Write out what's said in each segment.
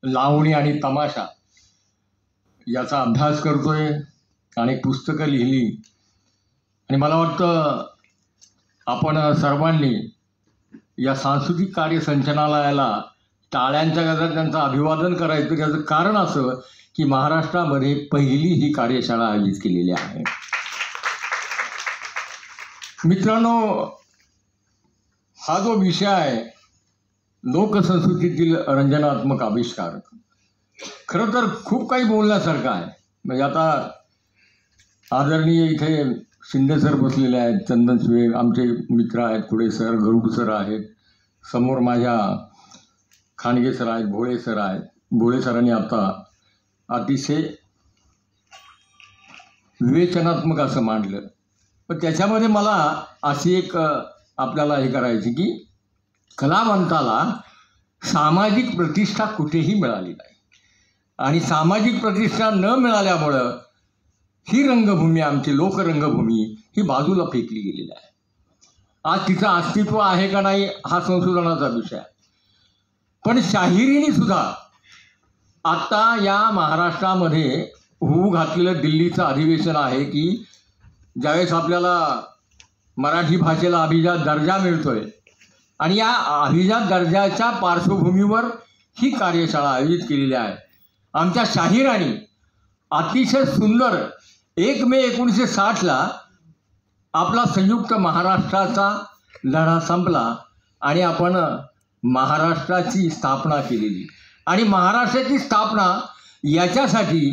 लावणी आणि तमाशा याचा अभ्यास करतोय, अनेक पुस्तकं लिहिली आणि मला वाटतं आपण सर्वांनी या सांस्कृतिक कार्य संचालनालयाला टाळ्यांच्या गजरात त्यांचं अभिवादन करायचं. त्याचं कारण असं की महाराष्ट्रामध्ये पहिली ही कार्यशाळा आयोजित केलेली आहे. मित्रांनो, हा जो विषय आहे लोकसंस्कृतीतील रंजनात्मक आविष्कार, खरं तर खूप काही बोलण्यासारखं आहे. म्हणजे आता आदरणीय इथे शिंदे सर बसलेले आहेत, चंदन सुळे आमचे मित्र आहेत, पुढे सर गरुड सर आहेत, समोर माझ्या खांडगे सर आहेत, भोळे सर आहेत. भोळे सरांनी आता अतिशय विवेचनात्मक असं मांडलं. पण त्याच्यामध्ये मला अशी एक आपल्याला हे करायची की कलावंताला सामाजिक प्रतिष्ठा कुठेही मिळाली नाही आणि सामाजिक प्रतिष्ठा न मिळाल्यामुळं ही रंगभूमी, आमची लोकरंगभूमी ही बाजूला फेकली गेलेली आहे. आज तिचं अस्तित्व आहे का नाही हा संशोधनाचा विषय आहे. पण शाहिरीने सुद्धा आता या महाराष्ट्रामध्ये होऊ घातलेलं दिल्लीचं अधिवेशन आहे की ज्यावेळेस आपल्याला मराठी भाषेला अभिजात दर्जा मिळतोय आणि या अभिजात दर्जाच्या पार्श्वभूमीवर ही कार्यशाळा आयोजित केलेली आहे. आमच्या शाहिरांनी अतिशय सुंदर 1 मे 1960ला आपला संयुक्त महाराष्ट्राचा लढा संपला आणि आपण महाराष्ट्राची स्थापना केलेली. आणि महाराष्ट्राची स्थापना याच्यासाठी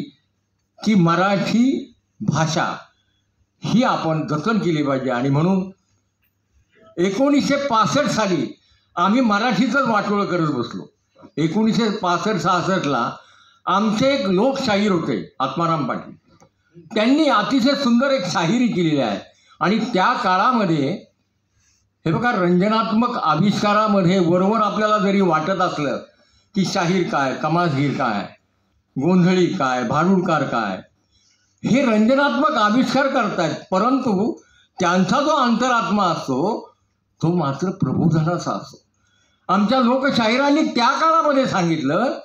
की मराठी भाषा ही आपण जतन केली पाहिजे. आणि म्हणून 1965 साली आम्ही मराठीचंच वाटोळं करत बसलो. 1965-66ला आमचे एक लोकशाहीर होते आत्माराम पाटील, त्यांनी अतिशय सुंदर एक शाहिरी केलेली आहे. आणि त्या काळामध्ये हे बघा, रंजनात्मक आविष्कारामध्ये वरवर आपल्याला जरी वाटत असलं की शाहीर काय, कमासगीर काय, गोंधळी काय, भारुडकार काय, हे रंजनात्मक आविष्कार करतायत, परंतु त्यांचा जो अंतरात्मा असतो तो मात्र प्रबोधनाचा असतो. आमच्या लोकशाहिरांनी त्या काळामध्ये सांगितलं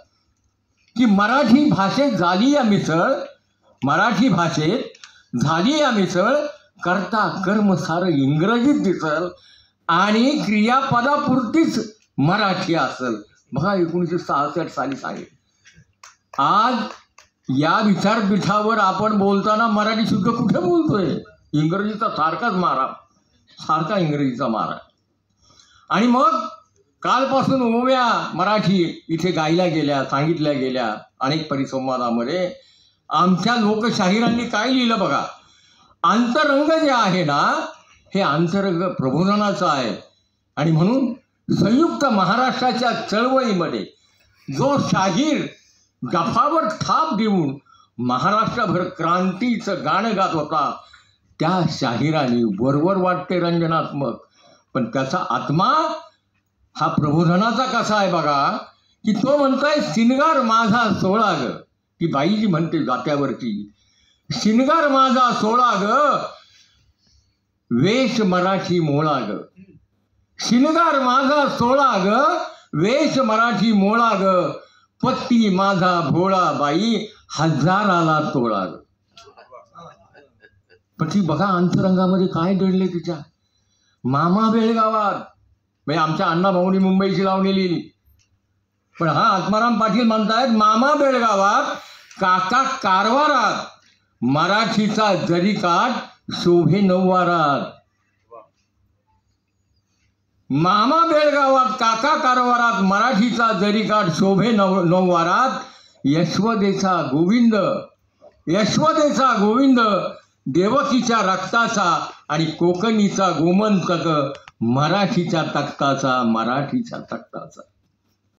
की मराठी भाषेत झाली या मिसळ, मराठी भाषेत झाली या मिसळ, कर्ता कर्म सारं इंग्रजीत दिसल आणि क्रियापदापुरतीच मराठी असेल. बघा, 1966 साली सांगितलं. आज या विचारपीठावर आपण बोलताना मराठी शुद्ध कुठे बोलतोय? इंग्रजीचा सारखा इंग्रजीचा मारा. आणि मग कालपासून ओव्या मराठी इथे गायल्या गेल्या, सांगितल्या गेल्या अनेक परिसंवादामध्ये. आमच्या लोकशाहिरांनी काय लिहिलं बघा, अंतरंग जे आहे ना हे अंतरंग प्रबोधनाचं आहे. आणि म्हणून संयुक्त महाराष्ट्राच्या चळवळीमध्ये जो शाहीर गफावर थाप देऊन महाराष्ट्रभर क्रांतीचं गाणं गात होता, त्या शाहिरांनी वरवर वाटते रंजनात्मक, पण त्याचा आत्मा हा प्रबोधनाचा कसा आहे बघा, की तो म्हणतोय शिनगार माझा सोळा ग, ती बाई जी म्हणते जात्यावरची, शिनगार माझा सोळा ग, वेश मराठी मोळा ग, शिनगार माझा सोळा ग, वेश मराठी मोळा ग, पत्ती माझा भोळा बाई, हजाराला तोळा ग. पण ती बघा अंतरंगामध्ये काय दडले तिच्या. मामा बेळगावात, म्हणजे आमच्या अण्णा भाऊनी मुंबईची लावणी लिहिली, पण हा आत्माराम पाटील म्हणतायत मामा बेळगावात, काका कारवारात, मराठीचा जरीकाठ शोभे नऊवारात. मामा बेळगावात, काका कारवारात, मराठीचा जरीकाठ शोभे नऊवारात, यशवदेचा गोविंद, यशवदेचा गोविंद, देवकीच्या रक्ताचा आणि कोकणीचा गोमंतक, मराठीच्या तख्ताचा, मराठीच्या तख्ताचा.